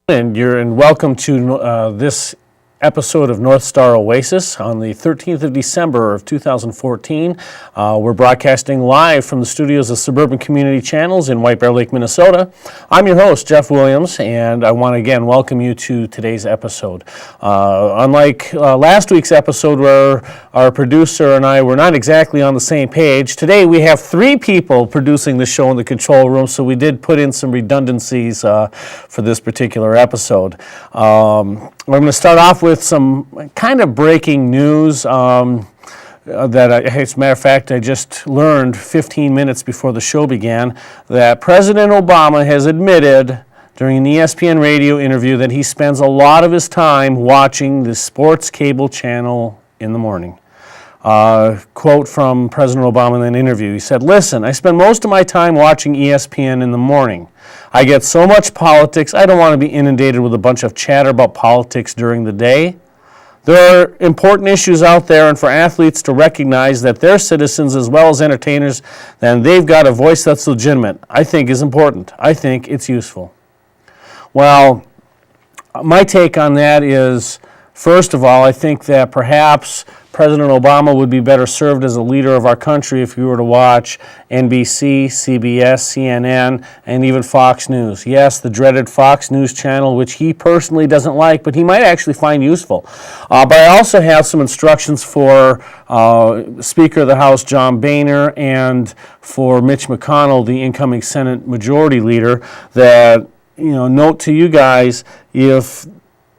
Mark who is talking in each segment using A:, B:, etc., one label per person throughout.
A: And welcome to this episode of North Star Oasis on the 13th of December of 2014. We're broadcasting live from the studios of Suburban Community Channels in White Bear Lake, Minnesota. I'm your host, Jeff Williams, and I want to again welcome you to today's episode. Unlike last week's episode where our producer and I were not exactly on the same page, today we have three people producing the show in the control room, so we did put in some redundancies for this particular episode. We're going to start off with some kind of breaking news as a matter of fact, I just learned 15 minutes before the show began that President Obama has admitted during an ESPN radio interview that he spends a lot of his time watching the sports cable channel in the morning. Quote from President Obama in an interview. He said, "Listen, I spend most of my time watching ESPN in the morning. I get so much politics, I don't want to be inundated with a bunch of chatter about politics during the day. There are important issues out there, and for athletes to recognize that they're citizens as well as entertainers, then they've got a voice that's legitimate, I think is important. I think it's useful." Well, my take on that is, first of all, I think that perhaps President Obama would be better served as a leader of our country if he were to watch NBC, CBS, CNN, and even Fox News. Yes, the dreaded Fox News channel, which he personally doesn't like, but he might actually find useful. But I also have some instructions for Speaker of the House John Boehner and for Mitch McConnell, the incoming Senate Majority Leader, that, note to you guys, if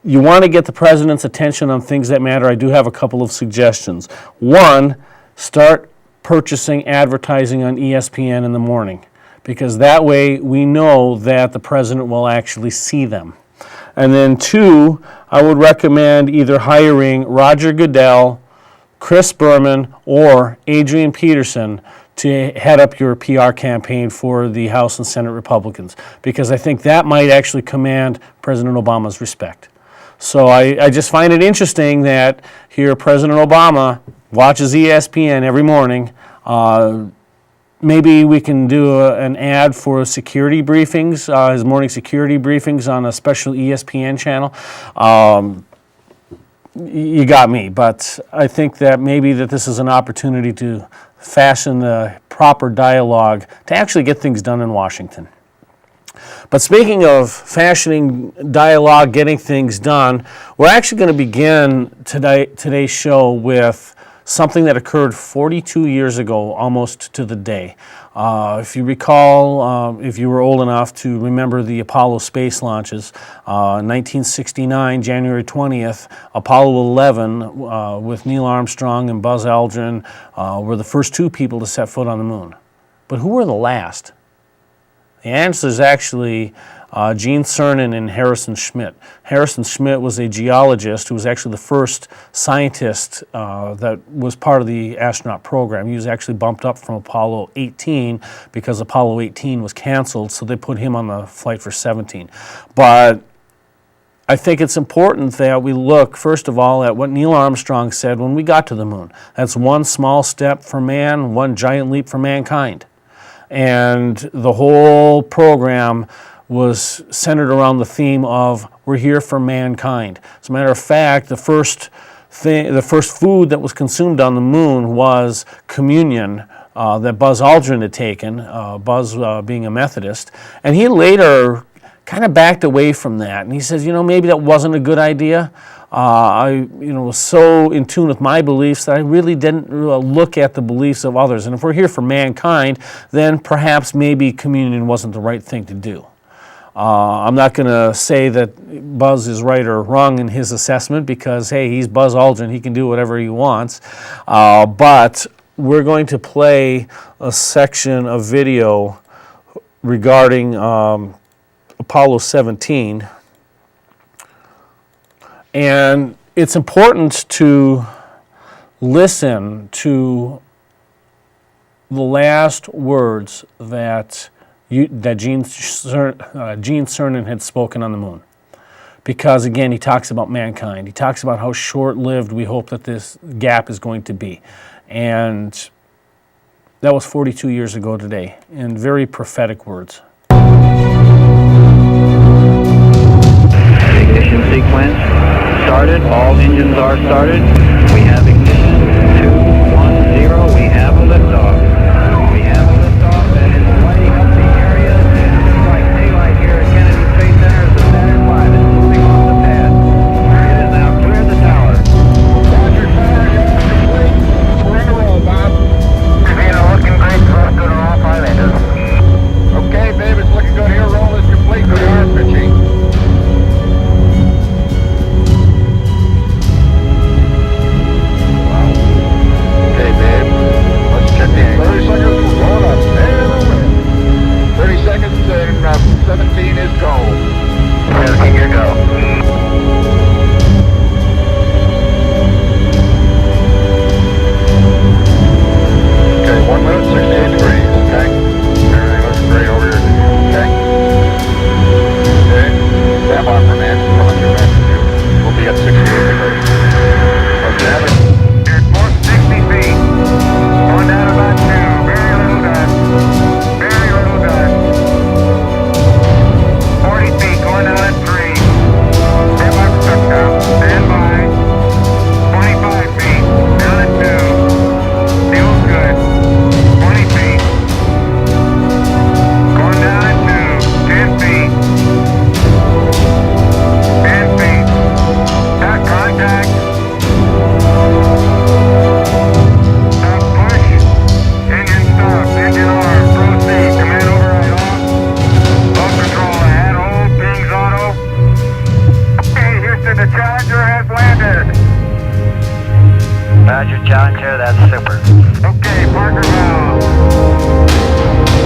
A: you want to get the president's attention on things that matter, I do have a couple of suggestions. One, start purchasing advertising on ESPN in the morning, because that way we know that the president will actually see them. And then two, I would recommend either hiring Roger Goodell, Chris Berman, or Adrian Peterson to head up your PR campaign for the House and Senate Republicans, because I think that might actually command President Obama's respect. So I just find it interesting that here President Obama watches ESPN every morning. Maybe we can do an ad for security briefings, his morning security briefings on a special ESPN channel. You got me, but I think that maybe that this is an opportunity to fashion the proper dialogue to actually get things done in Washington. But speaking of fashioning dialogue, getting things done, we're actually going to begin today's show with something that occurred 42 years ago, almost to the day. If you recall, if you were old enough to remember the Apollo space launches, 1969, January 20th, Apollo 11 with Neil Armstrong and Buzz Aldrin were the first two people to set foot on the moon. But who were the last? The answer is actually Gene Cernan and Harrison Schmitt. Harrison Schmitt was a geologist who was actually the first scientist that was part of the astronaut program. He was actually bumped up from Apollo 18 because Apollo 18 was canceled, so they put him on the flight for 17. But I think it's important that we look, first of all, at what Neil Armstrong said when we got to the moon. That's one small step for man, one giant leap for mankind. And the whole program was centered around the theme of we're here for mankind. As a matter of fact, the first food that was consumed on the moon was communion that Buzz Aldrin had taken, Buzz being a Methodist, and he later kind of backed away from that. And he says, maybe that wasn't a good idea. I was so in tune with my beliefs that I really didn't look at the beliefs of others. And if we're here for mankind, then perhaps maybe communion wasn't the right thing to do. I'm not going to say that Buzz is right or wrong in his assessment because, hey, he's Buzz Aldrin. He can do whatever he wants. But we're going to play a section of video regarding Apollo 17. And it's important to listen to the last words that Gene Cernan had spoken on the moon. Because, again, he talks about mankind. He talks about how short-lived we hope that this gap is going to be. And that was 42 years ago today, in very prophetic words.
B: sequence started. All engines are started. We have ignition. 2, 1, 0. We have a liftoff. We have a liftoff that is lighting up the area. It's like daylight here at Kennedy Space Center as the Saturn V is moving off the pad. It is now cleared the tower.
C: Roger, sir. We're in the roll, Bob.
B: Looking great. Thrust good on all 5 engines.
C: Okay, babe, it's looking good here. Roll is complete. We are pitching. Okay, babe. Let's check the angle. 30 seconds. We're going up. And away. 30 seconds and 17 is go.
B: 17, you go.
C: Okay, 1 minute, 68 degrees. Okay. Everything looks great over here. Okay. Okay. Stand by for man. Come on, your altitude. We'll be at 68 degrees. Let's have it.
B: You're at 60 feet. Going down about 2. Very little dust. Very little dust. 40 feet. Going down at 3. Stand by for touchdown. Stand by. 25 feet. Down at 2. Feels good. 20 feet. Going down at 2. 10 feet. 10 feet. Got contact. Stop push. Engine stop. Engine arm. Proceed. Command override off. Low control ahead. Hold. Pings auto. Okay, Houston, the Challenger has landed. Roger, Challenger. That's super. Okay, Parker valve.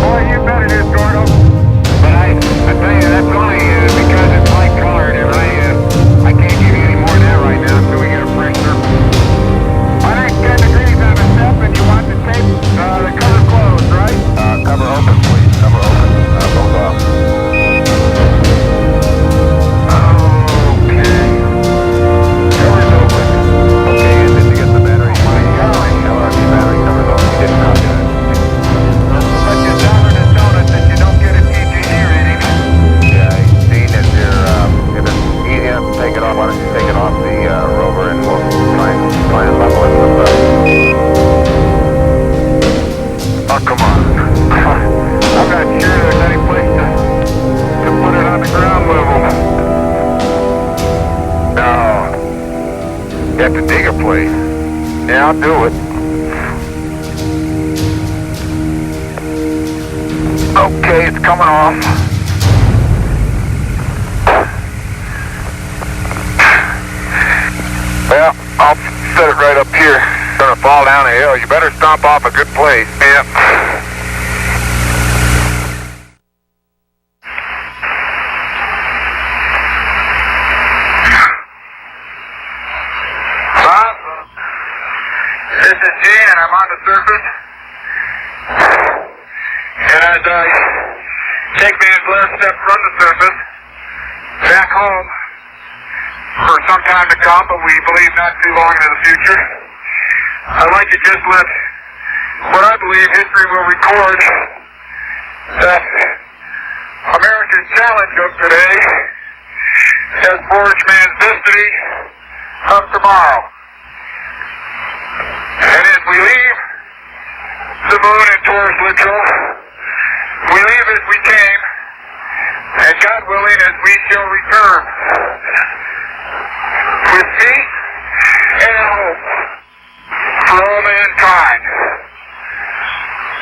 B: Boy, you bet it is, Gordo. But I tell you, that's only because it's light colored, and I can't give you any more than that right now until we get a fresh surface. 110 degrees on the step, and you want the tape, the cover closed, right?
C: Cover open, please. Cover open. Both off.
B: Okay.
C: Cover's open.
B: Okay, and did you get the battery?
C: Oh my golly. Battery cover's open. We didn't know that.
B: But you're telling us, that you don't get a TGD reading.
C: Yeah, I've seen it there. If it's easy enough to take it off, why don't you take it off the rover and we'll try and level it with
B: Oh, come on. I'm not sure there's any place to put it on the ground level.
C: No. You have to dig a place. Yeah, I'll do it. Okay, it's coming off. Well, I'll set it right up here. It's gonna fall down a hill. You better stomp off a good place. Yep.
B: Bob, this is Gene, and I'm on the surface. And as I take man's last step from the surface, back home for some time to come, but we believe not too long into the future, I'd like to just let what I believe history will record that American challenge of today has forged man's destiny of tomorrow. And as we leave the moon and Taurus Littrow, we leave as we came, and God willing, as we shall return, with peace and hope for all mankind.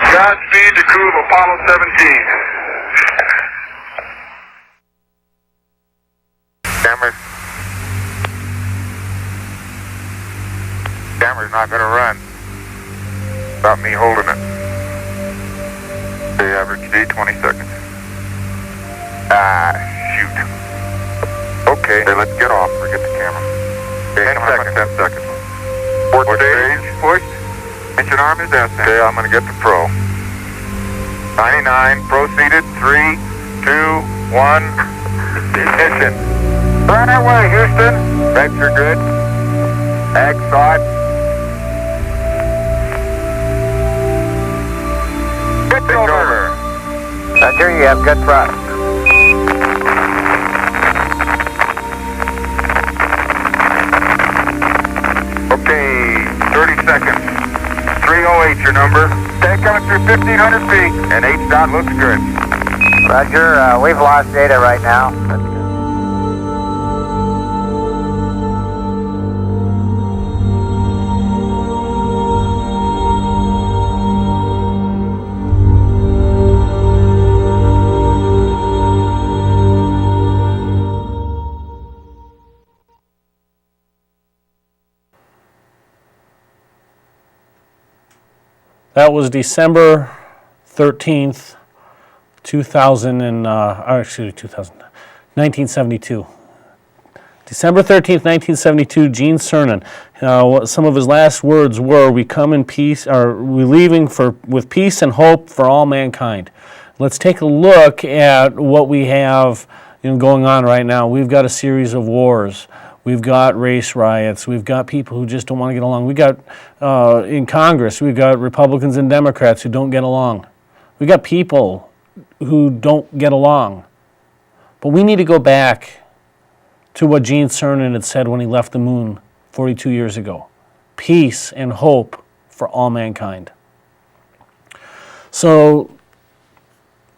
B: Godspeed the crew of Apollo 17.
C: Camera's not gonna run without me holding it. The average speed 20 seconds. Ah, shoot. Okay, let's get off. Forget the camera. 10 seconds. 10 seconds. Port stage pushed. Engine arm is out. Okay, I'm gonna get the pro. 99 proceeded. 3, 2, 1. Ignition. Right away, Houston. Regs are good. Ag side. Pitch over. Roger, you have good thrust. seconds. 308 your number. Tank coming through 1,500 feet. And H-dot looks good.
D: Roger, we've lost data right now.
A: That was December 13th, 1972. December 13th, 1972, Gene Cernan. Some of his last words were, "We come in peace, or we leaving with peace and hope for all mankind." Let's take a look at what we have going on right now. We've got a series of wars. We've got race riots. We've got people who just don't want to get along. We've got, in Congress, we've got Republicans and Democrats who don't get along. We've got people who don't get along. But we need to go back to what Gene Cernan had said when he left the moon 42 years ago. Peace and hope for all mankind. So,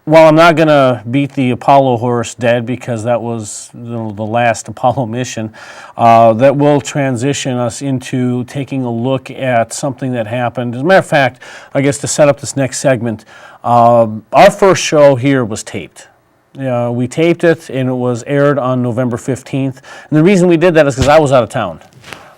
A: while I'm not going to beat the Apollo horse dead, because that was the last Apollo mission, that will transition us into taking a look at something that happened. As a matter of fact, I guess to set up this next segment, our first show here was taped. We taped it, and it was aired on November 15th. And the reason we did that is because I was out of town.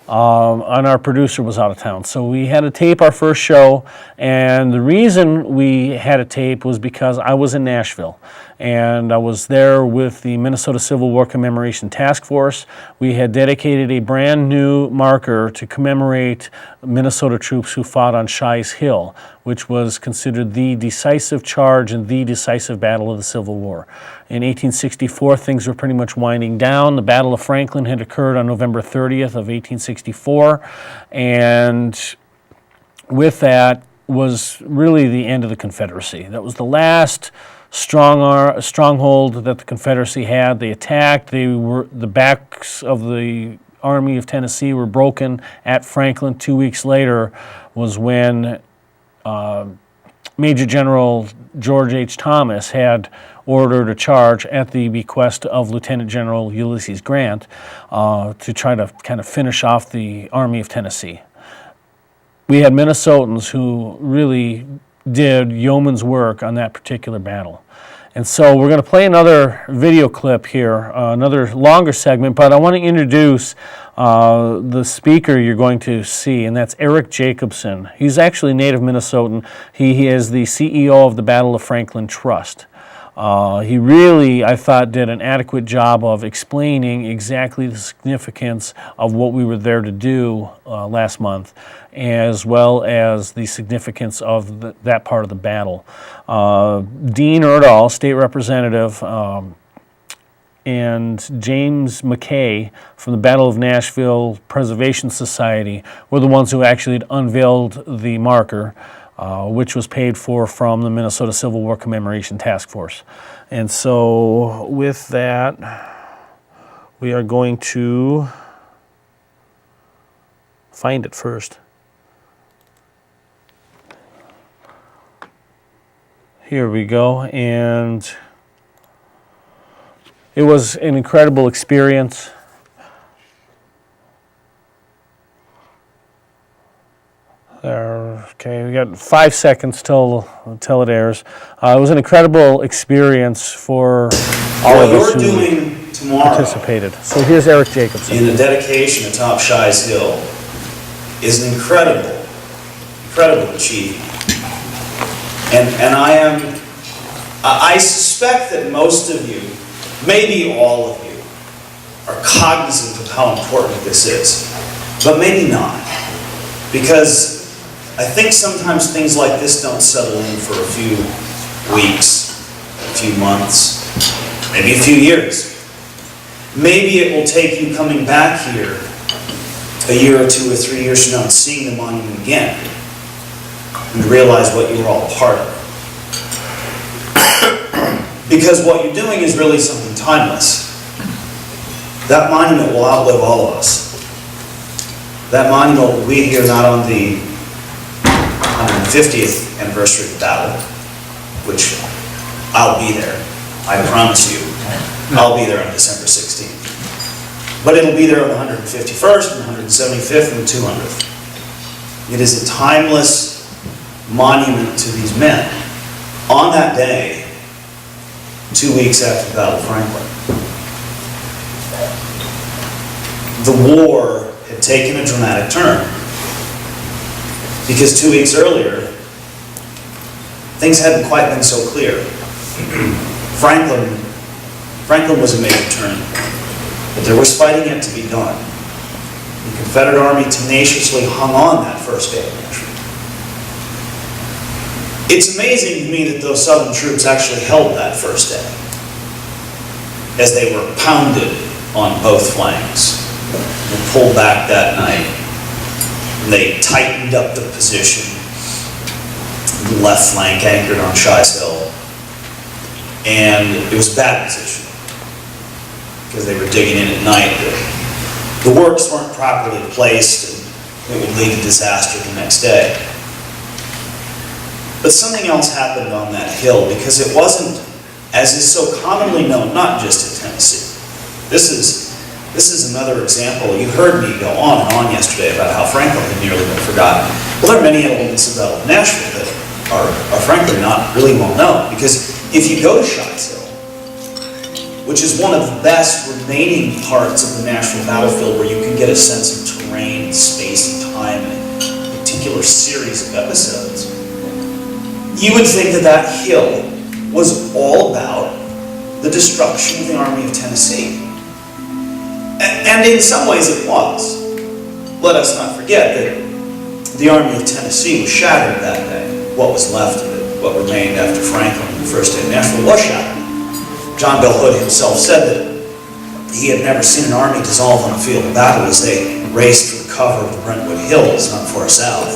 A: And our producer was out of town. So we had to tape our first show, and the reason we had to tape was because I was in Nashville, and I was there with the Minnesota Civil War Commemoration Task Force. We had dedicated a brand new marker to commemorate Minnesota troops who fought on Shies Hill, which was considered the decisive charge and the decisive battle of the Civil War. In 1864, things were pretty much winding down. The Battle of Franklin had occurred on November 30th of 1864, and with that was really the end of the Confederacy. That was the last stronghold that the Confederacy had. They attacked. The backs of the Army of Tennessee were broken at Franklin. 2 weeks later was when Major General George H. Thomas had ordered a charge at the bequest of Lieutenant General Ulysses Grant to try to kind of finish off the Army of Tennessee. We had Minnesotans who really did yeoman's work on that particular battle. And so we're going to play another video clip here, another longer segment, but I want to introduce the speaker you're going to see, and that's Eric Jacobson. He's actually native Minnesotan. He is the CEO of the Battle of Franklin Trust. He really, I thought, did an adequate job of explaining exactly the significance of what we were there to do last month, as well as the significance of that part of the battle. Dean Erdahl, state representative, and James McKay from the Battle of Nashville Preservation Society were the ones who actually unveiled the marker, which was paid for from the Minnesota Civil War Commemoration Task Force. And so with that, we are going to find it first. Here we go, and it was an incredible experience. Okay, we got 5 seconds till it airs. It was an incredible experience for all of us who participated. So here's Eric Jacobson.
E: In the dedication atop Shies Hill is an incredible achievement. And I suspect that most of you, maybe all of you, are cognizant of how important this is, but maybe not. Because I think sometimes things like this don't settle in for a few weeks, a few months, maybe a few years. Maybe it will take you coming back here a year or 2 or 3 years from now and seeing the monument again and realize what you were all part of. Because what you're doing is really something timeless. That monument will outlive all of us. That monument will be here not on the 50th anniversary of the battle, which I'll be there. I promise you, I'll be there on December 16th. But it'll be there on the 151st, and the 175th, and the 200th. It is a timeless monument to these men. On that day, 2 weeks after the Battle of Franklin, the war had taken a dramatic turn. Because 2 weeks earlier, things hadn't quite been so clear. Franklin was a major turning point, but there was fighting yet to be done. The Confederate Army tenaciously hung on that first day of Nashville. It's amazing to me that those Southern troops actually held that first day, as they were pounded on both flanks. They pulled back that night. They tightened up the position. The left flank anchored on Shies Hill. And it was a bad position, because they were digging in at night. The works weren't properly placed, and it would lead to disaster the next day. But something else happened on that hill, because it wasn't, as is so commonly known, not just in Tennessee. This is another example. You heard me go on and on yesterday about how Franklin had nearly been forgotten. Well, there are many elements of the Battle of Nashville that are frankly not really well known, because if you go to Shies Hill, which is one of the best remaining parts of the Nashville battlefield where you can get a sense of terrain, space, and time, and a particular series of episodes, you would think that that hill was all about the destruction of the Army of Tennessee. And in some ways it was. Let us not forget that the Army of Tennessee was shattered that day. What was left of it, what remained after Franklin, the first day of Nashville, was shattered. John Bell Hood himself said that he had never seen an army dissolve on a field of battle as they raced for the cover of the Brentwood Hills, not far south.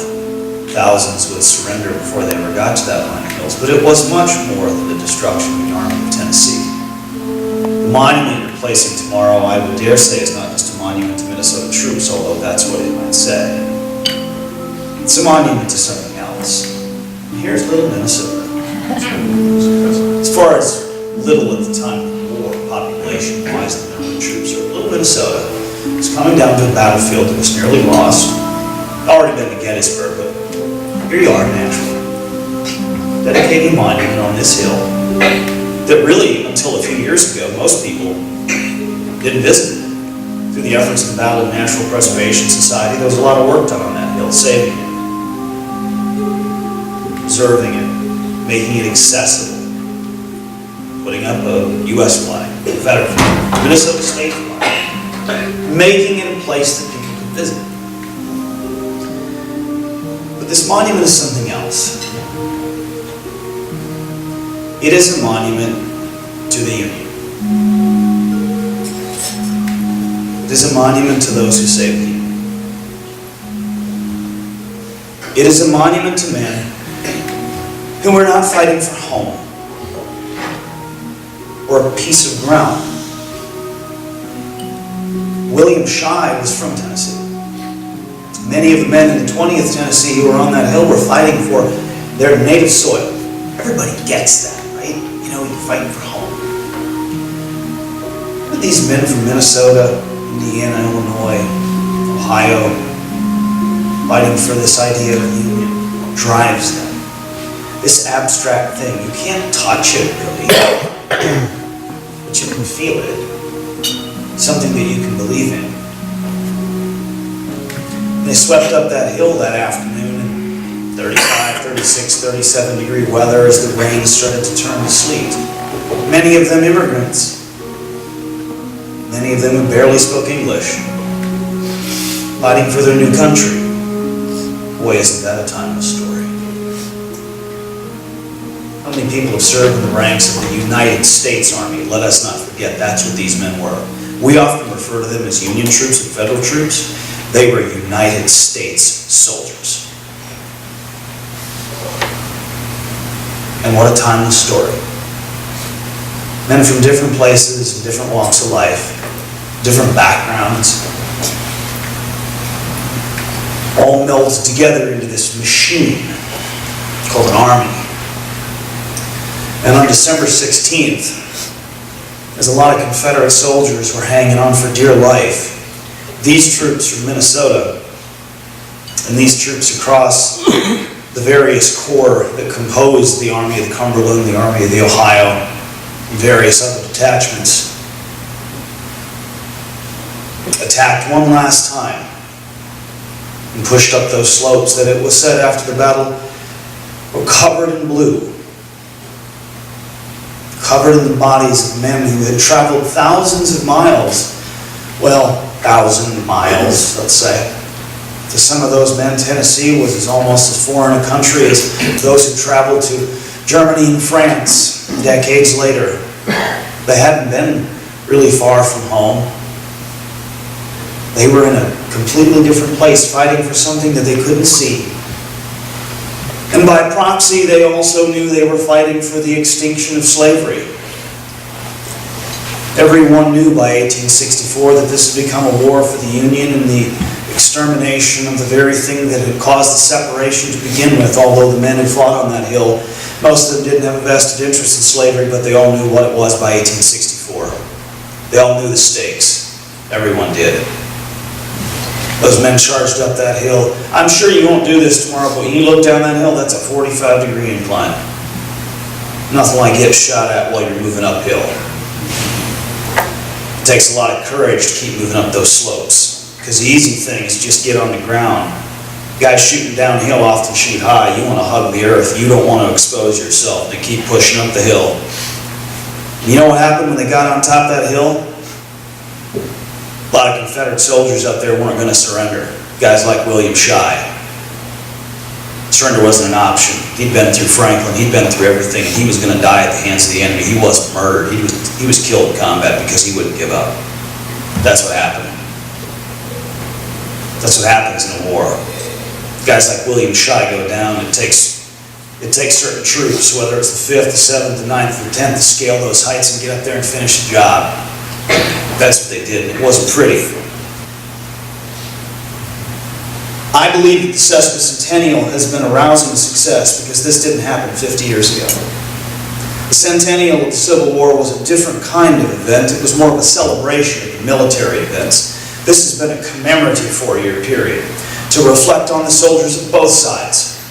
E: Thousands would surrender before they ever got to that line of hills. But it was much more than the destruction of the Army of Tennessee. The monument you're placing tomorrow, I would dare say, is not just a monument to Minnesota troops, although that's what it might say. It's a monument to something else. And here's little Minnesota. As far as little at the time of the war, population-wise, the number of troops are little Minnesota. It's coming down to a battlefield that was nearly lost. Already been to Gettysburg, but here you are in Nashville. Dedicating a monument on this hill that really, until a few years ago, most people didn't visit. Through the efforts of the Battle of National Preservation Society, there was a lot of work done on that hill, saving it, preserving it, making it accessible, putting up a U.S. flag, Confederate flag, Minnesota state flag, making it a place that people could visit. But this monument is something else. It is a monument to the Union. It is a monument to those who saved the Union. It is a monument to men who were not fighting for home or a piece of ground. William Shies was from Tennessee. Many of the men in the 20th Tennessee who were on that hill were fighting for their native soil. Everybody gets that, right? You know, you're fighting for home. But these men from Minnesota, Indiana, Illinois, Ohio, fighting for this idea of union, what drives them? This abstract thing, you can't touch it really, but you can feel it. Something that you can believe in. And they swept up that hill that afternoon in 35, 36, 37 degree weather as the rain started to turn to sleet. Many of them immigrants. Many of them who barely spoke English. Fighting for their new country. Boy, isn't that a timeless story. How many people have served in the ranks of the United States Army? Let us not forget, that's what these men were. We often refer to them as Union troops and Federal troops. They were United States soldiers. And what a timeless story. Men from different places, different walks of life, different backgrounds, all melded together into this machine called an army. And on December 16th, as a lot of Confederate soldiers were hanging on for dear life, these troops from Minnesota and these troops across the various corps that composed the Army of the Cumberland, the Army of the Ohio, and various other detachments, attacked one last time and pushed up those slopes that, it was said after the battle, were covered in blue, covered in the bodies of men who had traveled thousands of miles, well, 1,000 miles, let's say. To some of those men, Tennessee was almost as foreign a country as those who traveled to Germany and France decades later. They hadn't been really far from home. They were in a completely different place, fighting for something that they couldn't see. And by proxy, they also knew they were fighting for the extinction of slavery. Everyone knew by 1864 that this had become a war for the Union and the extermination of the very thing that had caused the separation to begin with. Although the men who fought on that hill, most of them didn't have a vested interest in slavery, but they all knew what it was by 1864. They all knew the stakes. Everyone did. Those men charged up that hill. I'm sure you won't do this tomorrow, but when you look down that hill, that's a 45-degree incline. Nothing like getting shot at while you're moving uphill. It takes a lot of courage to keep moving up those slopes, because the easy thing is just get on the ground. Guys shooting downhill often shoot high. You want to hug the earth. You don't want to expose yourself to keep pushing up the hill. You know what happened when they got on top of that hill? A lot of Confederate soldiers up there weren't going to surrender. Guys like William Shy. Surrender wasn't an option. He'd been through Franklin. He'd been through everything, and he was going to die at the hands of the enemy. He wasn't murdered. He was killed in combat because he wouldn't give up. That's what happened. That's what happens in a war. Guys like William Shy go down. It takes certain troops, whether it's the 5th, the 7th, the 9th, or the 10th, to scale those heights and get up there and finish the job. That's what they did, and it wasn't pretty. I believe that the sesquicentennial has been a rousing success because this didn't happen 50 years ago. The centennial of the Civil War was a different kind of event. It was more of a celebration of the military events. This has been a commemorative 4-year period to reflect on the soldiers of both sides,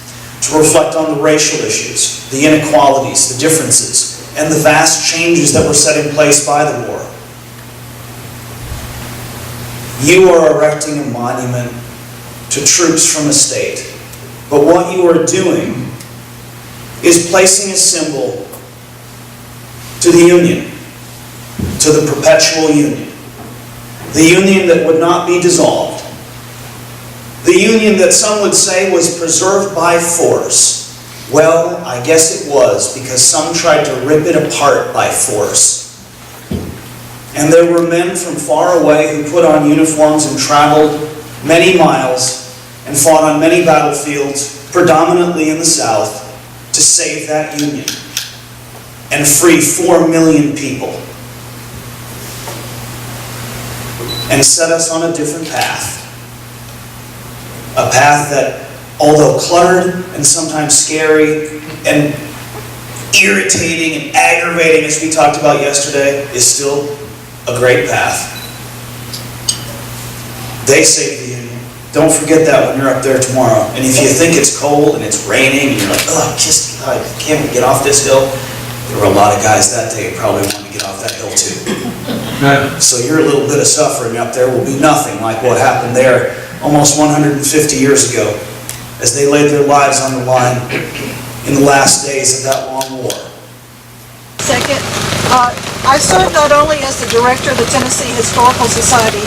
E: to reflect on the racial issues, the inequalities, the differences, and the vast changes that were set in place by the war. You are erecting a monument to troops from a state, but what you are doing is placing a symbol to the Union, to the perpetual Union, the Union that would not be dissolved, the Union that some would say was preserved by force. Well, I guess it was, because some tried to rip it apart by force. And there were men from far away who put on uniforms and traveled many miles and fought on many battlefields, predominantly in the South, to save that Union and free 4 million people and set us on a different path. A path that, although cluttered and sometimes scary and irritating and aggravating, as we talked about yesterday, is still a great path. They saved the Union. Don't forget that when you're up there tomorrow. And if you think it's cold and it's raining and you're like, oh, can't we get off this hill? There were a lot of guys that day who probably wanted to get off that hill too. So your little bit of suffering up there will be nothing like what happened there almost 150 years ago as they laid their lives on the line in the last days of that long war.
F: Second, I serve not only as the director of the Tennessee Historical Society,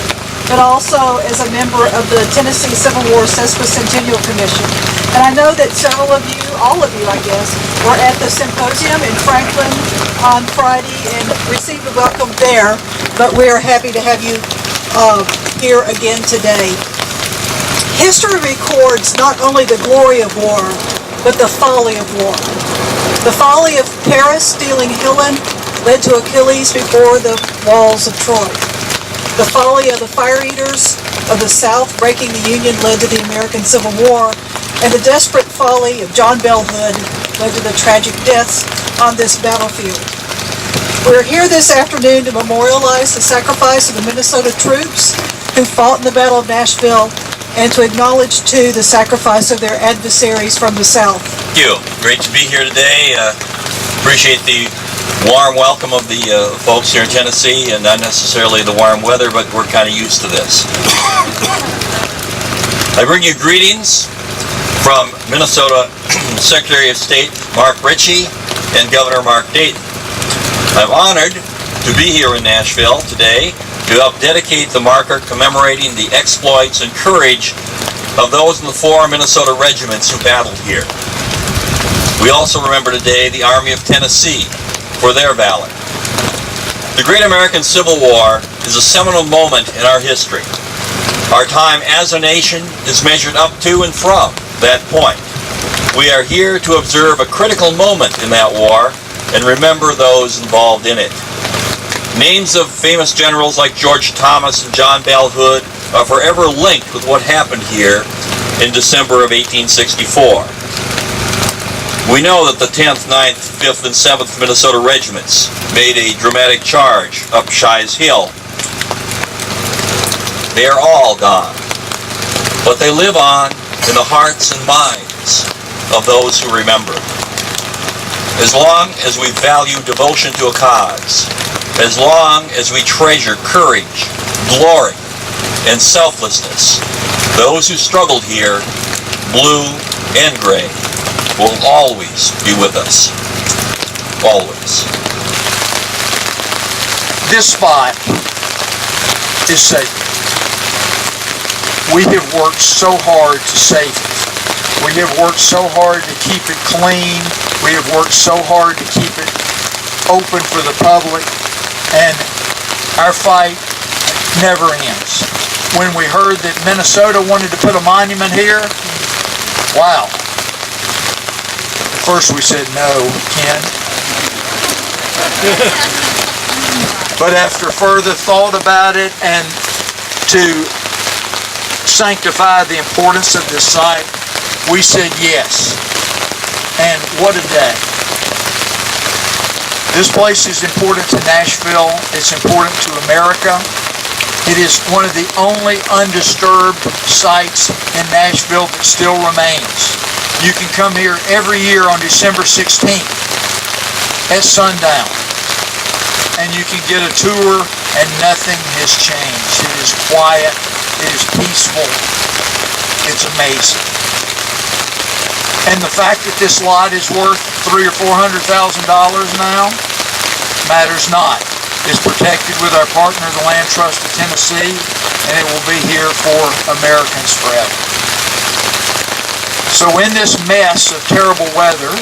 F: but also as a member of the Tennessee Civil War Sesquicentennial Commission. And I know that several of you, all of you I guess, were at the symposium in Franklin on Friday and received a welcome there, but we are happy to have you here again today. History records not only the glory of war, but the folly of war. The folly of Paris stealing Helen led to Achilles before the walls of Troy. The folly of the fire eaters of the South breaking the Union led to the American Civil War. and the desperate folly of John Bell Hood led to the tragic deaths on this battlefield. We're here this afternoon to memorialize the sacrifice of the Minnesota troops who fought in the Battle of Nashville, and to acknowledge, too, the sacrifice of their adversaries from the South.
G: Thank you. Great to be here today. Appreciate the warm welcome of the folks here in Tennessee, and not necessarily the warm weather, but we're kind of used to this. I bring you greetings from Minnesota Secretary of State Mark Ritchie and Governor Mark Dayton. I'm honored to be here in Nashville today to help dedicate the marker commemorating the exploits and courage of those in the 4 Minnesota regiments who battled here. We also remember today the Army of Tennessee for their valor. The Great American Civil War is a seminal moment in our history. Our time as a nation is measured up to and from that point. We are here to observe a critical moment in that war and remember those involved in it. Names of famous generals like George Thomas and John Bell Hood are forever linked with what happened here in December of 1864. We know that the 10th, 9th, 5th, and 7th Minnesota regiments made a dramatic charge up Shies Hill. They are all gone, but they live on in the hearts and minds of those who remember. As long as we value devotion to a cause, as long as we treasure courage, glory, and selflessness, those who struggled here, blue and gray, will always be with us. Always.
H: This spot is sacred. We have worked so hard to save it. We have worked so hard to keep it clean. We have worked so hard to keep it open for the public. And our fight never ends. When we heard that Minnesota wanted to put a monument here, wow. First we said no, Ken. But after further thought about it and to sanctify the importance of this site, we said yes. And what a day. This place is important to Nashville. It's important to America. It is one of the only undisturbed sites in Nashville that still remains. You can come here every year on December 16th at sundown, and you can get a tour and nothing has changed. It is quiet. It is peaceful. It's amazing. And the fact that this lot is worth $300,000 or $400,000 now matters not. It's protected with our partner, the Land Trust of Tennessee, and it will be here for Americans forever. So in this mess of terrible weather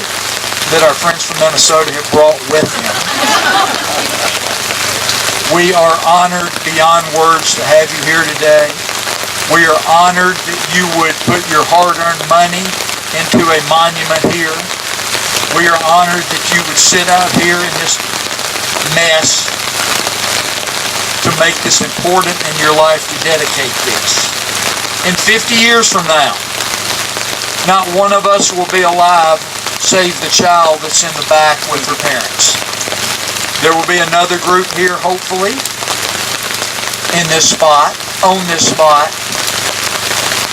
H: that our friends from Minnesota have brought with them, we are honored beyond words to have you here today. We are honored that you would put your hard-earned money into a monument here. We are honored that you would sit out here in this mess to make this important in your life, to dedicate this. In 50 years from now, not one of us will be alive save the child that's in the back with her parents. There will be another group here, hopefully, in this spot, on this spot,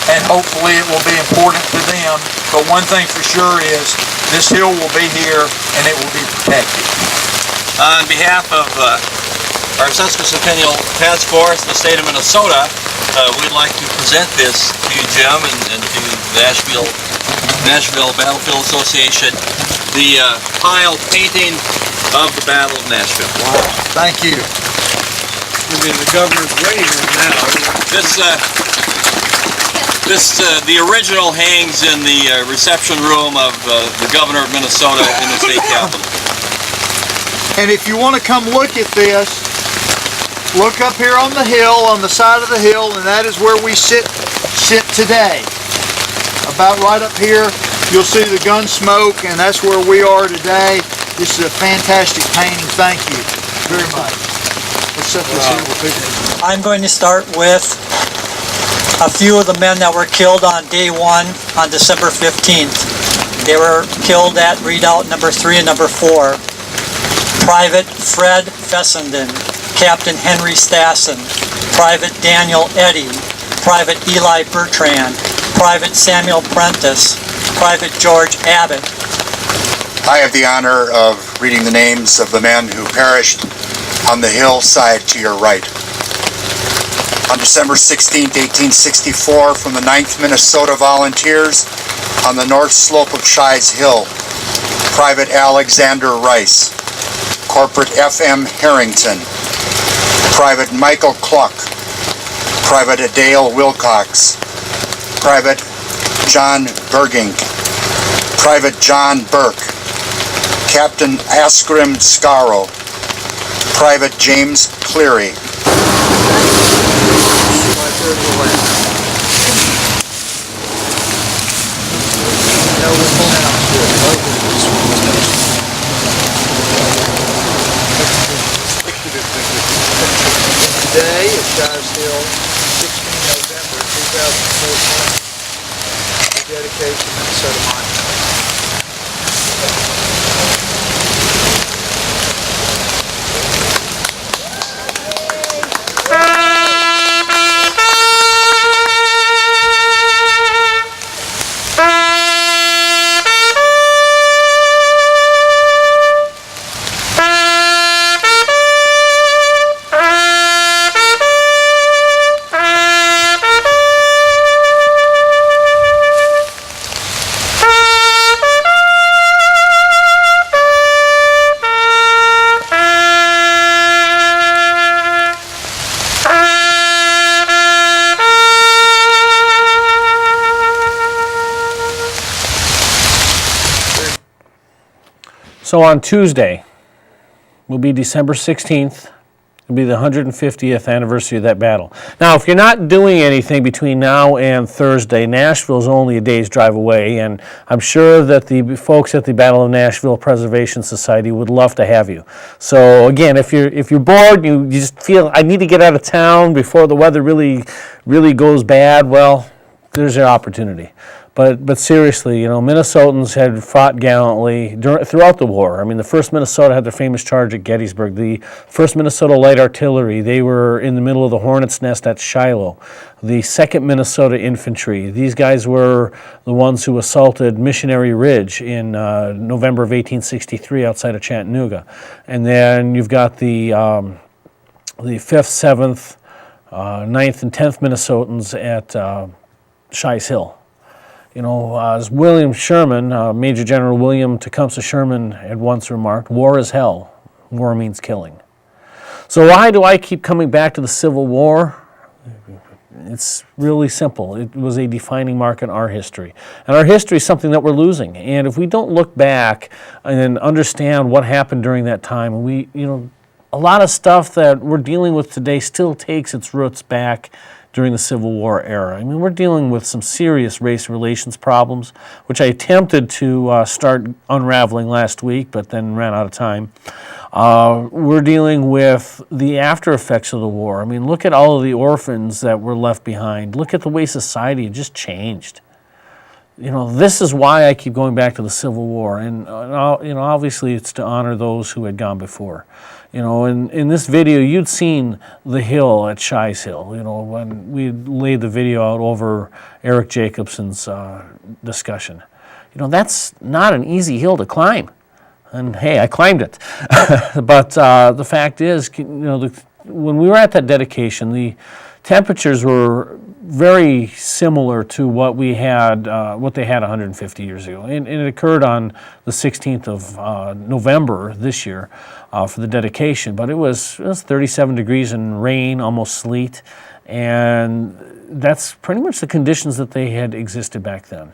H: and hopefully it will be important to them. But one thing for sure is this hill will be here and it will be protected.
G: On behalf of our sesquicentennial task force in the state of Minnesota, we'd like to present this to you, Jim, and to the Nashville Battlefield Association, the tile painting of the Battle of Nashville.
H: Wow. Thank you.
A: I mean, the governor's waiting room now.
G: The original hangs in the reception room of the governor of Minnesota in the state capitol.
H: And if you want to come look at this, look up here on the hill, on the side of the hill, and that is where we sit today. About right up here, you'll see the gun smoke, and that's where we are today. This is a fantastic painting. Thank you very much. Let's set this here. We'll pick it.
I: I'm going to start with a few of the men that were killed on day 1 on December 15th. They were killed at redoubt number 3 and number 4. Private Fred Fessenden, Captain Henry Stassen, Private Daniel Eddy, Private Eli Bertrand, Private Samuel Prentice, Private George Abbott.
J: I have the honor of reading the names of the men who perished on the hillside to your right. On December 16, 1864, from the 9th Minnesota Volunteers on the north slope of Shies Hill, Private Alexander Rice, Corporal F.M. Harrington, Private Michael Cluck, Private Adale Wilcox, Private John Bergink, Private John Burke, Captain Askrim Scarrow, Private James Cleary.
H: Today at Shies Hill, 16 November 2014, the dedication of Minnesota Monument.
A: So on Tuesday will be December 16th. It'll be the 150th anniversary of that battle. Now, if you're not doing anything between now and Thursday, Nashville's only a day's drive away, and I'm sure that the folks at the Battle of Nashville Preservation Society would love to have you. So again, if you're bored, you just feel I need to get out of town before the weather really goes bad, well, there's your opportunity. But seriously, Minnesotans had fought gallantly throughout the war. I mean, the 1st Minnesota had their famous charge at Gettysburg. The 1st Minnesota Light Artillery, they were in the middle of the Hornet's Nest at Shiloh. The 2nd Minnesota Infantry, these guys were the ones who assaulted Missionary Ridge in November of 1863 outside of Chattanooga. And then you've got the 5th, 7th, 9th, and 10th Minnesotans at Shies Hill. As William Sherman, Major General William Tecumseh Sherman had once remarked, war is hell. War means killing. So why do I keep coming back to the Civil War? It's really simple. It was a defining mark in our history. And our history is something that we're losing. And if we don't look back and understand what happened during that time, a lot of stuff that we're dealing with today still takes its roots back during the Civil War era. I mean, we're dealing with some serious race relations problems, which I attempted to start unraveling last week, but then ran out of time. We're dealing with the after effects of the war. I mean, look at all of the orphans that were left behind. Look at the way society just changed. This is why I keep going back to the Civil War, and obviously it's to honor those who had gone before. In this video, you'd seen the hill at Shies Hill, when we laid the video out over Eric Jacobson's discussion. That's not an easy hill to climb. And hey, I climbed it. But the fact is, when we were at that dedication, the temperatures were very similar to what they had 150 years ago. And it occurred on the 16th of November this year for the dedication. But it was 37 degrees and rain, almost sleet. And that's pretty much the conditions that they had existed back then.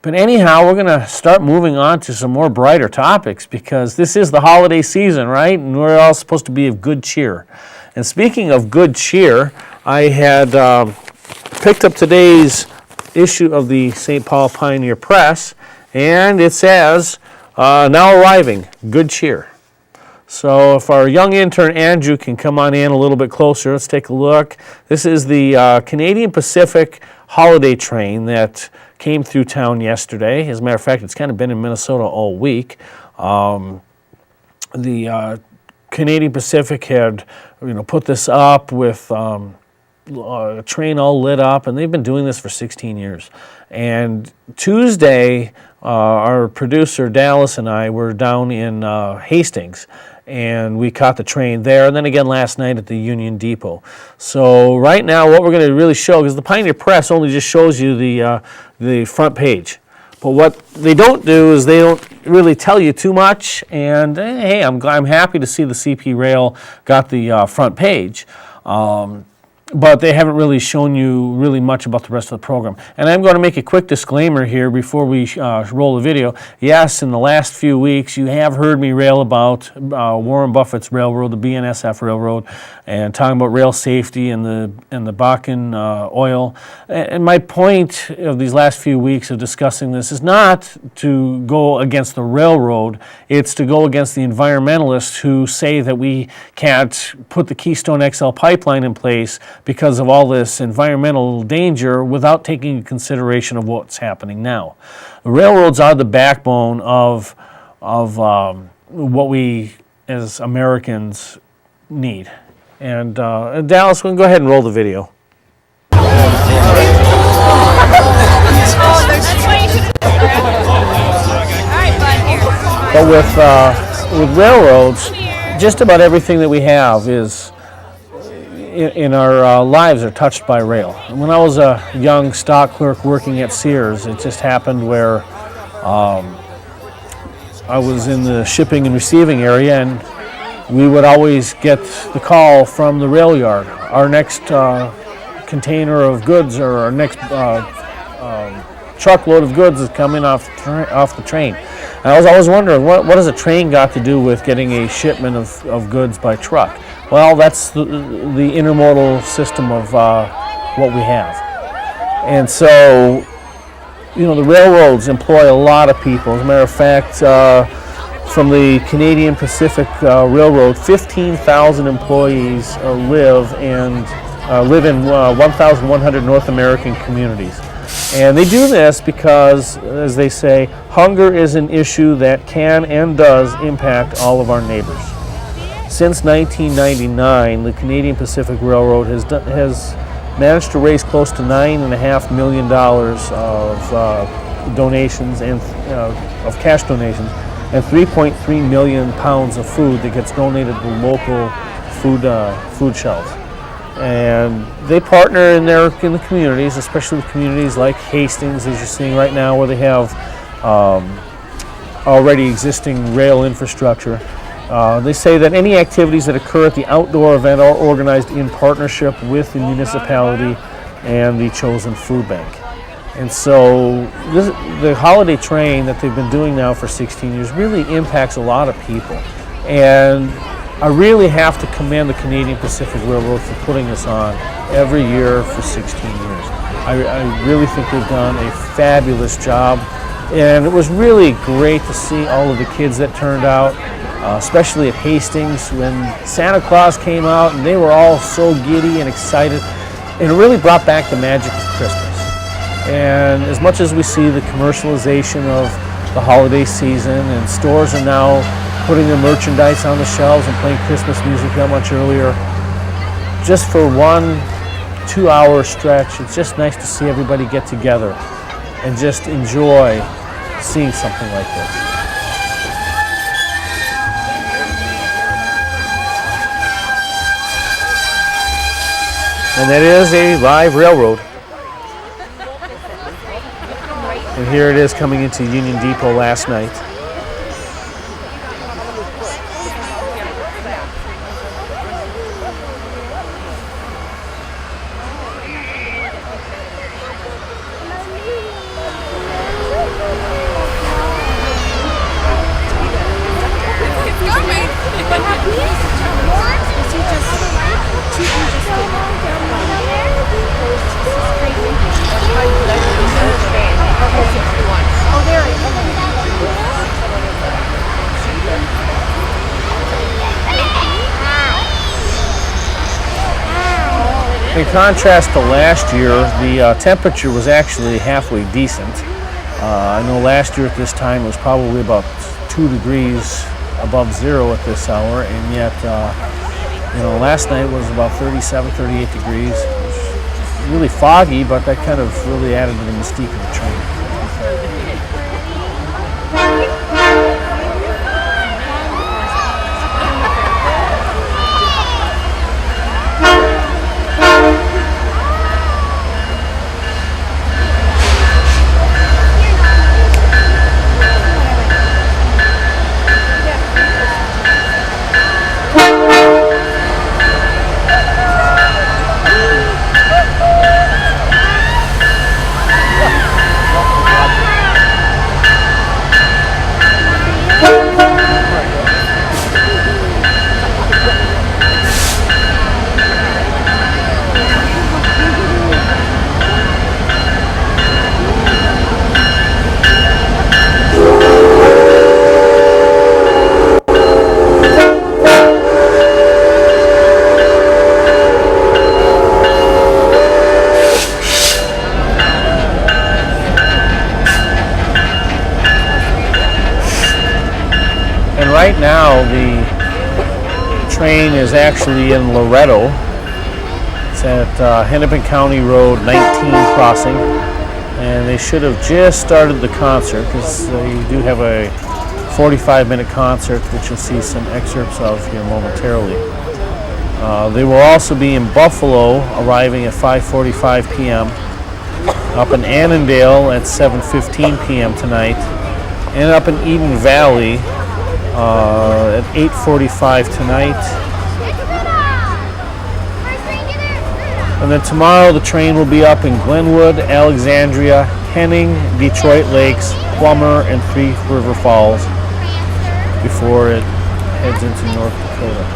A: But anyhow, we're going to start moving on to some more brighter topics because this is the holiday season, right? And we're all supposed to be of good cheer. And speaking of good cheer, I had picked up today's issue of the St. Paul Pioneer Press, and it says, now arriving, good cheer. So if our young intern Andrew can come on in a little bit closer, let's take a look. This is the Canadian Pacific holiday train that came through town yesterday. As a matter of fact, it's kind of been in Minnesota all week. The Canadian Pacific had, put this up with a train all lit up, and they've been doing this for 16 years. And Tuesday, our producer Dallas and I were down in Hastings, and we caught the train there, and then again last night at the Union Depot. So right now what we're going to really show, because the Pioneer Press only just shows you the front page. But what they don't do is they don't really tell you too much, and hey, I'm happy to see the CP Rail got the front page. But they haven't really shown you really much about the rest of the program. And I'm going to make a quick disclaimer here before we roll the video. Yes, in the last few weeks, you have heard me rail about Warren Buffett's railroad, the BNSF Railroad, and talking about rail safety and the Bakken oil. And my point of these last few weeks of discussing this is not to go against the railroad. It's to go against the environmentalists who say that we can't put the Keystone XL pipeline in place because of all this environmental danger without taking consideration of what's happening now. The railroads are the backbone of what we as Americans need. And Dallas, we can go ahead and roll the video. But with railroads, just about everything that we have is in our lives are touched by rail. When I was a young stock clerk working at Sears, it just happened where I was in the shipping and receiving area, and we would always get the call from the rail yard. Our next container of goods, or our next truckload of goods is coming off the train. And I was always wondering, what has a train got to do with getting a shipment of goods by truck? Well, that's the intermodal system of what we have. And so, the railroads employ a lot of people. As a matter of fact, from the Canadian Pacific Railroad, 15,000 employees live in 1,100 North American communities. And they do this because, as they say, hunger is an issue that can and does impact all of our neighbors. Since 1999, the Canadian Pacific Railroad has managed to raise close to $9.5 million of donations and of cash donations, and 3.3 million pounds of food that gets donated to local food shelves. And they partner in the communities, especially with communities like Hastings, as you're seeing right now, where they have already existing rail infrastructure. They say that any activities that occur at the outdoor event are organized in partnership with the municipality and the chosen food bank. And so the holiday train that they've been doing now for 16 years really impacts a lot of people. And I really have to commend the Canadian Pacific Railroad for putting this on every year for 16 years. I really think they've done a fabulous job. And it was really great to see all of the kids that turned out, especially at Hastings when Santa Claus came out, and they were all so giddy and excited. And it really brought back the magic of Christmas. And as much as we see the commercialization of the holiday season, and stores are now putting their merchandise on the shelves and playing Christmas music that much earlier, just for 1-2 hour stretch, it's just nice to see everybody get together and just enjoy seeing something like this. And that is a live railroad. And here it is coming into Union Depot last night. In contrast to last year, the temperature was actually halfway decent. I know last year at this time it was probably about 2 degrees above zero at this hour, and yet, last night was about 37, 38 degrees. It was really foggy, but that kind of really added to the mystique of the train. Right now, the train is actually in Loretto. It's at Hennepin County Road 19 crossing, and they should have just started the concert because they do have a 45-minute concert, which you'll see some excerpts of here momentarily. They will also be in Buffalo, arriving at 5:45 p.m., up in Annandale at 7:15 p.m. tonight, and up in Eden Valley at 8:45 tonight. And then tomorrow the train will be up in Glenwood, Alexandria, Henning, Detroit Lakes, Plummer, and Three River Falls before it heads into North Dakota.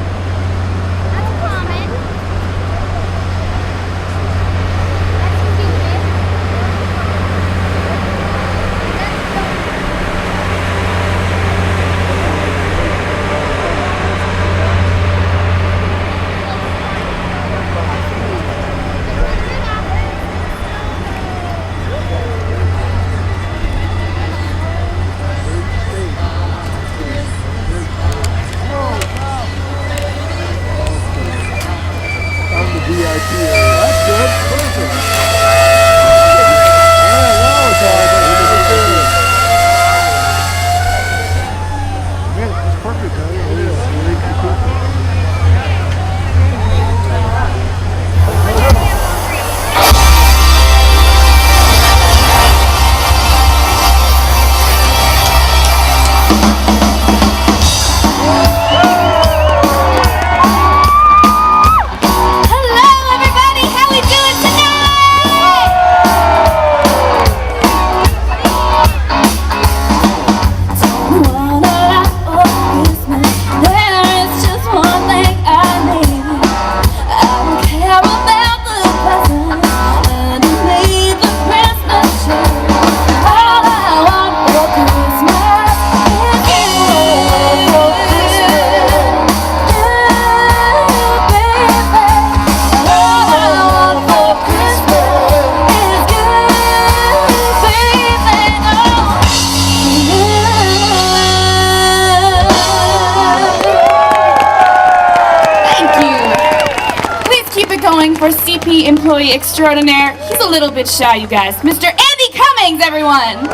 K: For CP employee extraordinaire. He's a little bit shy, you guys. Mr. Andy Cummings, everyone.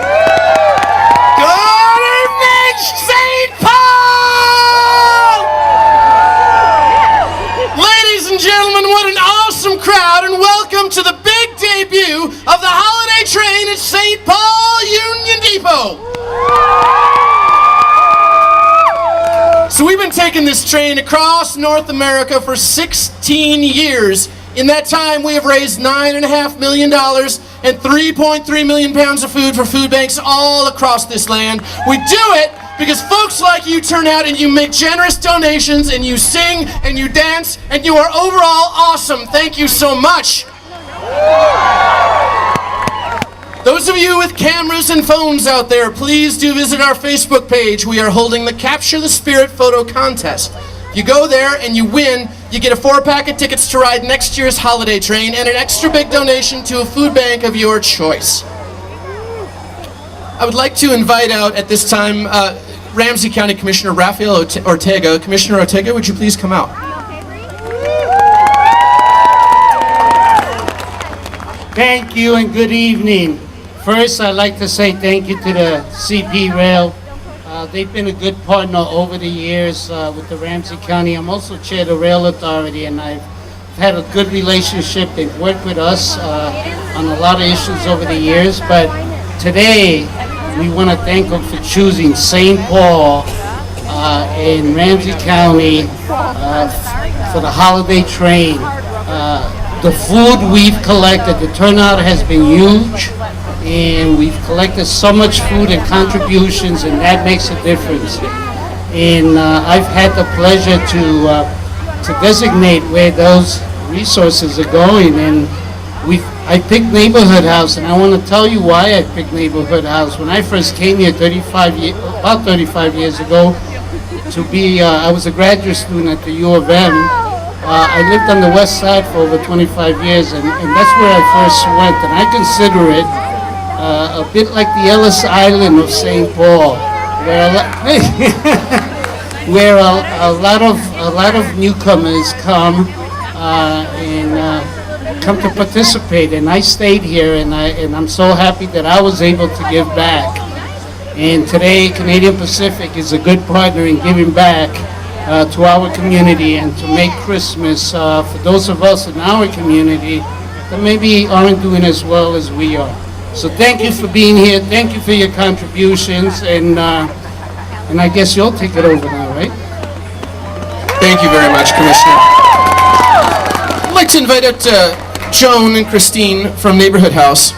L: Good evening, St. Paul! Ladies and gentlemen, what an awesome crowd, and welcome to the big debut of the holiday train at St. Paul Union Depot. So we've been taking this train across North America for 16 years. In that time, we have raised $9.5 million and 3.3 million pounds of food for food banks all across this land. We do it because folks like you turn out and you make generous donations and you sing and you dance and you are overall awesome. Thank you so much. Those of you with cameras and phones out there, please do visit our Facebook page. We are holding the Capture the Spirit photo contest. If you go there and you win, you get a 4-pack of tickets to ride next year's holiday train and an extra big donation to a food bank of your choice. I would like to invite out at this time Ramsey County Commissioner Rafael Ortega. Commissioner Ortega, would you please come out?
M: Thank you and good evening. First, I'd like to say thank you to the CP Rail. They've been a good partner over the years with the Ramsey County. I'm also chair of the Rail Authority, and I've had a good relationship. They've worked with us on a lot of issues over the years, but today we want to thank them for choosing St. Paul in Ramsey County for the holiday train. The food we've collected, the turnout has been huge, and we've collected so much food and contributions, and that makes a difference. And I've had the pleasure to designate where those resources are going, and I picked Neighborhood House, and I want to tell you why I picked Neighborhood House. When I first came here about 35 years ago, I was a graduate student at the U of M. I lived on the west side for over 25 years, and that's where I first went, and I consider it a bit like the Ellis Island of St. Paul, where a lot of newcomers come come to participate, and I stayed here, and I'm so happy that I was able to give back. And today, Canadian Pacific is a good partner in giving back to our community and to make Christmas for those of us in our community that maybe aren't doing as well as we are. So thank you for being here. Thank you for your contributions, and I guess you'll take it over now, right?
L: Thank you very much, Commissioner. I'd like to invite out Joan and Christine from Neighborhood House.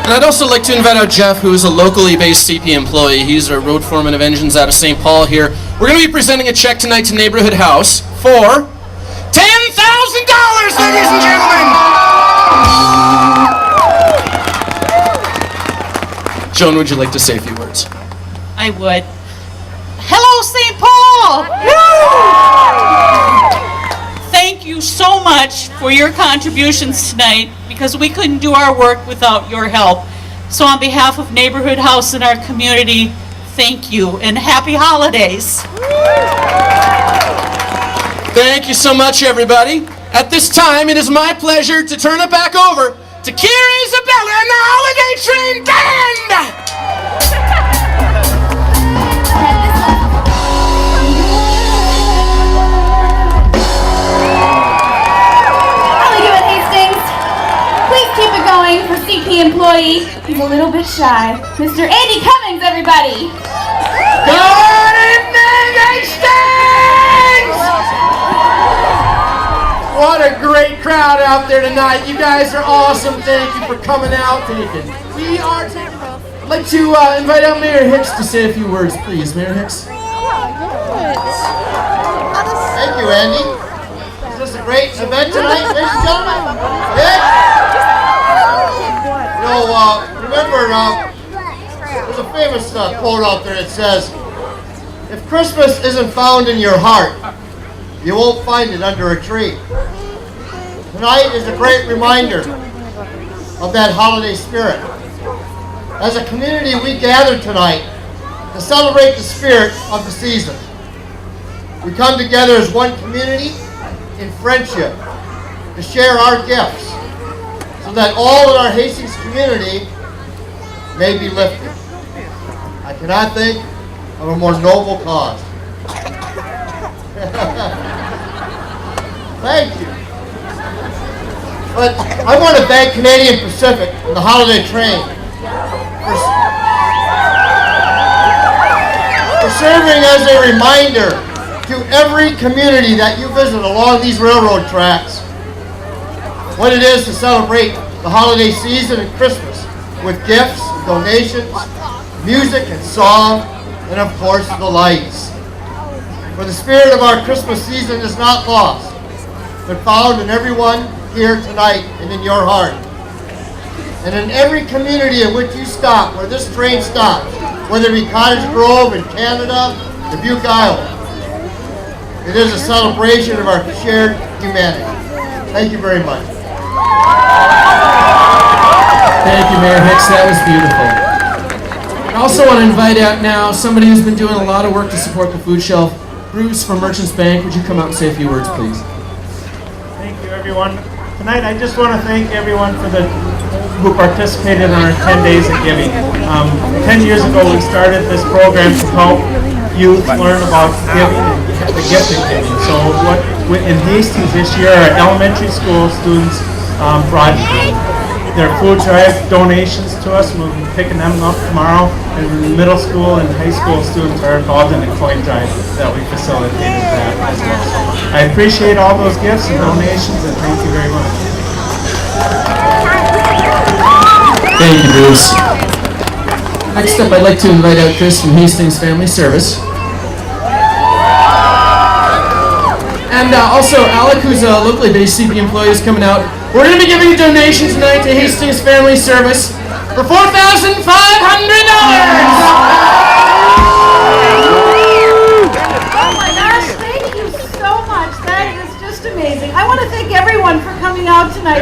L: And I'd also like to invite out Jeff, who is a locally based CP employee. He's a road foreman of engines out of St. Paul here. We're going to be presenting a check tonight to Neighborhood House for $10,000, ladies and gentlemen. Joan, would you like to say a few words?
N: I would. Hello, St. Paul! Woo! Thank you so much for your contributions tonight, because we couldn't do our work without your help. So on behalf of Neighborhood House and our community, thank you and happy holidays.
L: Thank you so much, everybody. At this time, it is my pleasure to turn it back over to Kira Isabella and the Holiday Train Band!
K: Keep it going for CP employee. He's a little bit shy. Mr. Andy Cummings, everybody.
L: Good evening, Hastings! What a great crowd out there tonight. You guys are awesome. Thank you for coming out. I'd like to invite out Mayor Hicks to say a few words, please. Mayor Hicks.
O: Thank you, Andy. Is this a great event tonight, ladies and gentlemen? Yeah. Remember, there's a famous quote out there that says, if Christmas isn't found in your heart, you won't find it under a tree. Tonight is a great reminder of that holiday spirit. As a community, we gather tonight to celebrate the spirit of the season. We come together as one community in friendship to share our gifts, so that all in our Hastings community may be lifted. I cannot think of a more noble cause. Thank you. But I want to thank Canadian Pacific and the Holiday Train for serving as a reminder to every community that you visit along these railroad tracks what it is to celebrate the holiday season and Christmas with gifts, and donations, music and song, and of course the lights. For the spirit of our Christmas season is not lost, but found in everyone here tonight and in your heart. And in every community in which you stop, where this train stops, whether it be Cottage Grove in Canada, Dubuque, Iowa. It is a celebration of our shared humanity. Thank you very much.
L: Thank you, Mayor Hicks. That was beautiful. I also want to invite out now somebody who's been doing a lot of work to support the food shelf. Bruce from Merchants Bank, would you come out and say a few words, please?
P: Thank you, everyone. Tonight, I just want to thank everyone who participated in our 10 days of giving. 10 years ago, we started this program to help youth learn about giving and the gift of giving. So in Hastings this year, our elementary school students brought their food drive donations to us. We'll be picking them up tomorrow. And middle school and high school students are involved in the coin drive that we facilitated that as well. So I appreciate all those gifts and donations, and thank you very much.
L: Thank you, Bruce. Next up, I'd like to invite out Chris from Hastings Family Service. And also, Alec, who's a locally based CP employee, is coming out. We're going to be giving a donation tonight to Hastings Family Service for $4,500!
K: Oh my gosh, thank you so much. That is just amazing. I want to thank everyone for coming out tonight.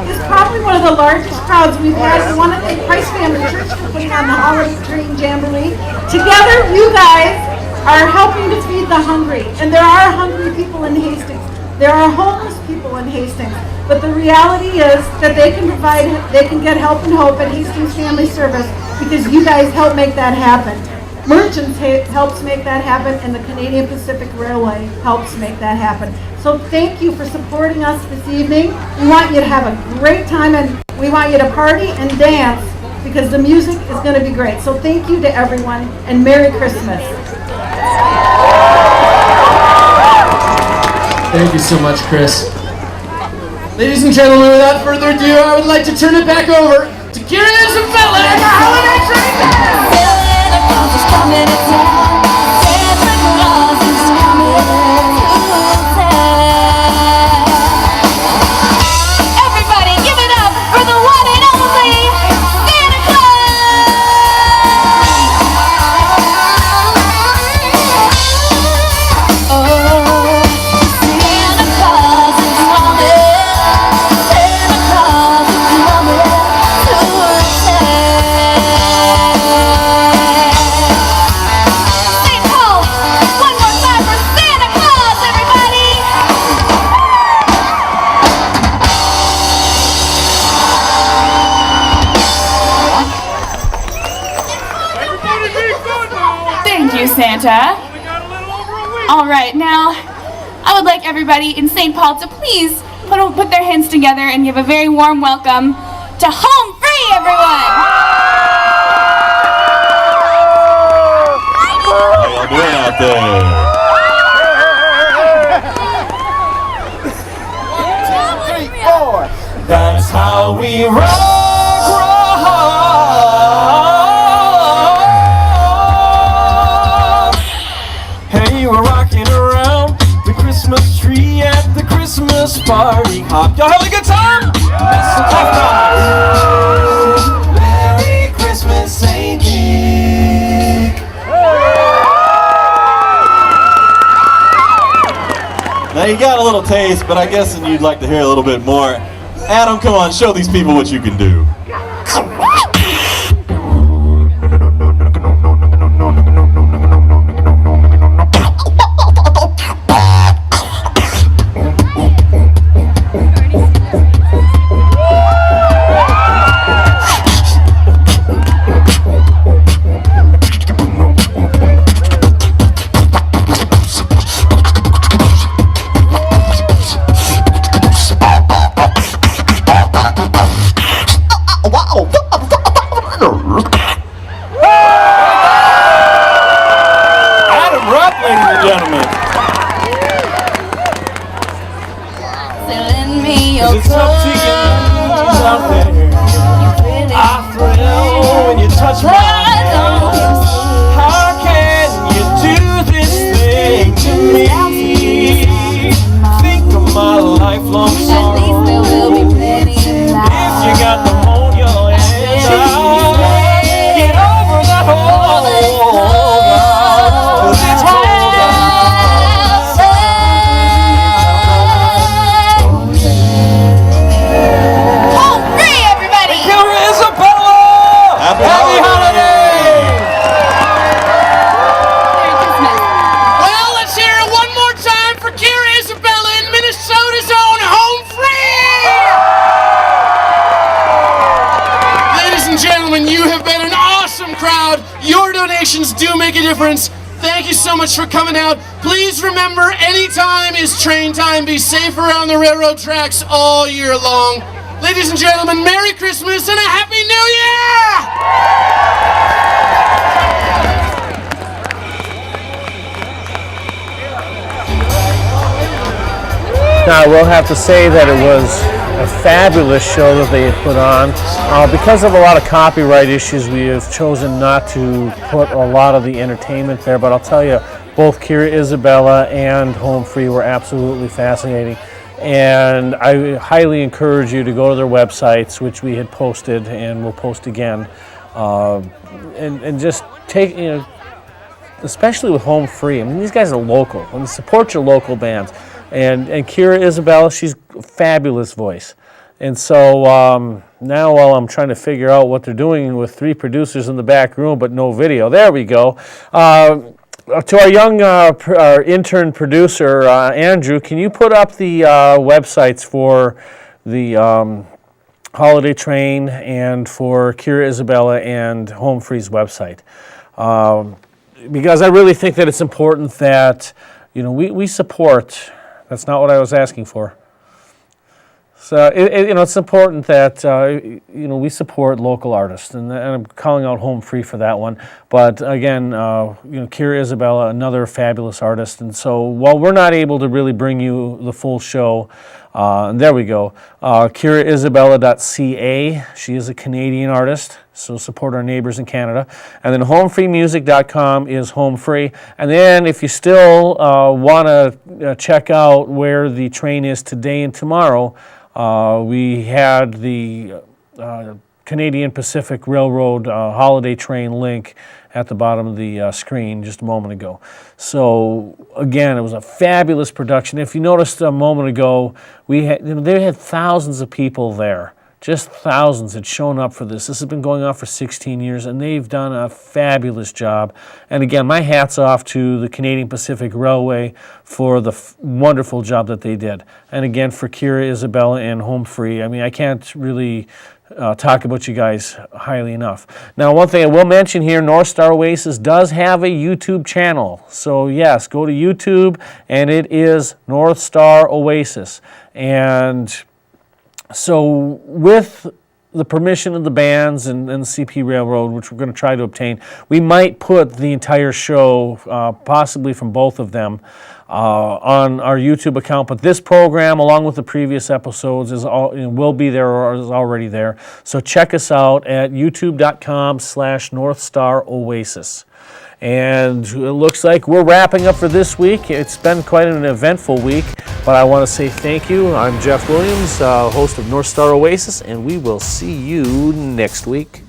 K: This is probably one of the largest crowds we've had. We want to thank Christ Family Church for putting on the Holiday Train Jamboree. Together, you guys are helping to feed the hungry. And there are hungry people in Hastings. There are homeless people in Hastings. But the reality is that they can get help and hope at Hastings Family Service because you guys help make that happen. Merchants helps make that happen, and the Canadian Pacific Railway helps make that happen. So thank you for supporting us this evening. We want you to have a great time, and we want you to party and dance because the music is going to be great. So thank you to everyone, and Merry Christmas.
L: Thank you so much, Chris. Ladies and gentlemen, without further ado, I would like to turn it back over to Kieran and some fellas and the Holiday Train Band.
K: Santa Claus is coming to town. Santa Claus is coming to town. Everybody give it up for the one and only Santa Claus. Oh, Santa Claus is coming. Santa Claus is coming to St. Paul, one more time for Santa Claus, everybody!
Q: Thank you, Santa. All right, now I would like everybody in St. Paul to please put their hands together and give a very warm welcome to Home Free, everyone!
R: How y'all doing out there?
K: 1, 2, 3, 4.
R: That's how we rock. Hey, we're rocking around the Christmas tree at the Christmas party hop. Y'all having a good time? That's the tough times. Merry Christmas, Saint Nick. Now you got a little taste, but I guess you'd like to hear a little bit more. Adam, come on, show these people what you can do. Adam Rupp, ladies and gentlemen.
K: Send me your
R: It's up to you out there. I thrill when you touch my hand. How can you do this thing to me? Think of my lifelong sorrow. If you got pneumonia and I get over that whole
L: out. Your donations do make a difference. Thank you so much for coming out. Please remember, anytime is train time. Be safe around the railroad tracks all year long. Ladies and gentlemen, Merry Christmas and a Happy New Year!
A: Now, I will have to say that it was a fabulous show that they had put on. Because of a lot of copyright issues, we have chosen not to put a lot of the entertainment there, but I'll tell you, both Kira Isabella and Home Free were absolutely fascinating. And I highly encourage you to go to their websites, which we had posted and will post again, and just take, especially with Home Free. I mean, these guys are local. I mean, support your local bands. And Kira Isabella, she's a fabulous voice. And so now while I'm trying to figure out what they're doing with 3 producers in the back room but no video, there we go. To our young our intern producer, Andrew, can you put up the websites for the Holiday Train and for Kira Isabella and Home Free's website? Because I really think that it's important that, we support. That's not what I was asking for. So it's important that we support local artists, and I'm calling out Home Free for that one. But again, Kira Isabella, another fabulous artist, and so while we're not able to really bring you the full show, and there we go, KiraIsabella.ca. She is a Canadian artist, so support our neighbors in Canada. And then HomeFreeMusic.com is Home Free. And then if you still want to check out where the train is today and tomorrow, we had the Canadian Pacific Railroad Holiday Train link at the bottom of the screen just a moment ago. So again, it was a fabulous production. If you noticed a moment ago, they had thousands of people there. Just thousands had shown up for this. This has been going on for 16 years, and they've done a fabulous job. And again, my hat's off to the Canadian Pacific Railway for the wonderful job that they did. And again, for Kira Isabella and Home Free, I mean, I can't really talk about you guys highly enough. Now, one thing I will mention here, North Star Oasis does have a YouTube channel. So yes, go to YouTube, and it is North Star Oasis. And so with the permission of the bands and CP Railroad, which we're going to try to obtain, we might put the entire show, possibly from both of them, on our YouTube account. But this program, along with the previous episodes, will be there or is already there. So check us out at youtube.com/NorthstarOasis. And it looks like we're wrapping up for this week. It's been quite an eventful week, but I want to say thank you. I'm Jeff Williams, host of North Star Oasis, and we will see you next week.